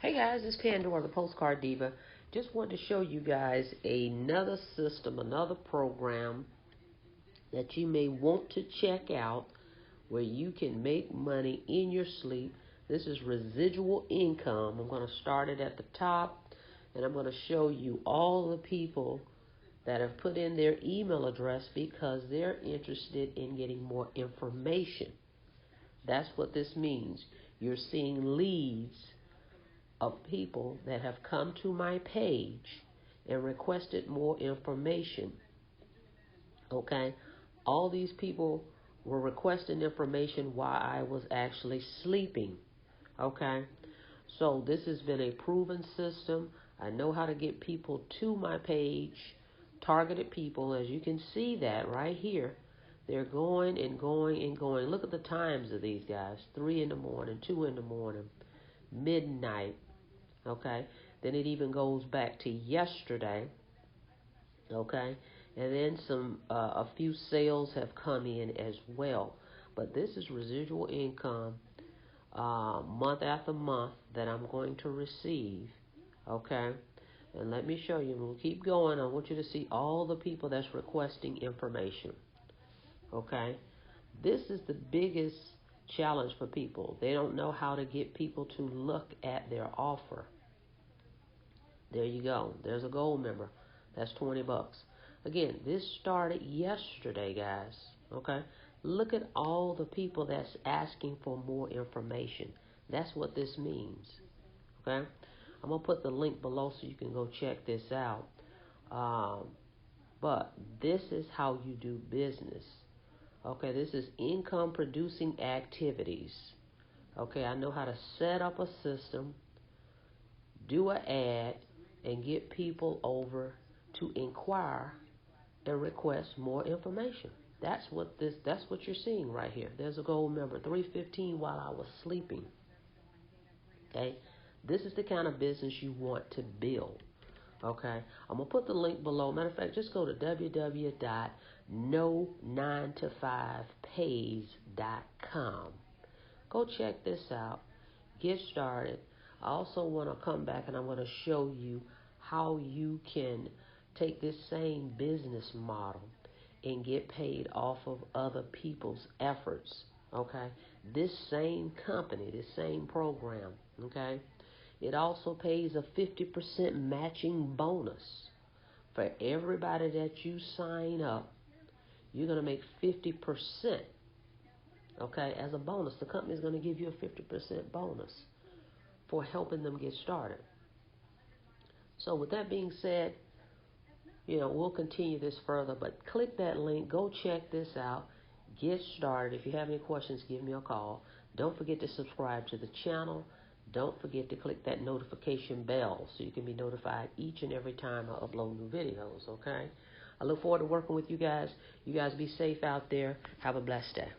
Hey guys, it's Pandora, the Postcard Diva. Just wanted to show you guys another system, another program that you may want to check out where you can make money in your sleep. This is residual income. I'm going to start it at the top, and I'm going to show you all the people that have put in their email address because they're interested in getting more information. That's what this means. You're seeing leads of people that have come to my page and requested more information. Okay? All these people were requesting information while I was actually sleeping. Okay? So this has been a proven system. I know how to get people to my page, targeted people. As you can see that right here. They're going and going and going. Look at the times of these guys. 3 in the morning, 2 in the morning, midnight. Okay, then it even goes back to yesterday. Okay, and then a few sales have come in as well. But this is residual income, month after month that I'm going to receive. Okay, and let me show you. We'll keep going. I want you to see all the people that's requesting information. Okay, this is the biggest challenge for people. They don't know how to get people to look at their offer. There you go. There's a gold member. That's $20. Again, this started yesterday, guys. Okay? Look at all the people that's asking for more information. That's what this means. Okay? I'm going to put the link below so you can go check this out. But this is how you do business. Okay? This is income producing activities. Okay? I know how to set up a system, do an ad, and get people over to inquire and request more information. That's what you're seeing right here. There's a gold member, 315 while I was sleeping. Okay? This is the kind of business you want to build. Okay? I'm going to put the link below. Matter of fact, just go to www.no9to5pays.com. Go check this out. Get started. I also want to come back and I'm going to show you how you can take this same business model and get paid off of other people's efforts. Okay? This same company, this same program, okay? It also pays a 50% matching bonus. For everybody that you sign up, you're going to make 50%. Okay, as a bonus. The company is going to give you a 50% bonus for helping them get started. So with that being said, we'll continue this further, but click that link, go check this out, get started. If you have any questions, give me a call. Don't forget to subscribe to the channel. Don't forget to click that notification bell so you can be notified each and every time I upload new videos, okay? I look forward to working with you guys. You guys be safe out there. Have a blessed day.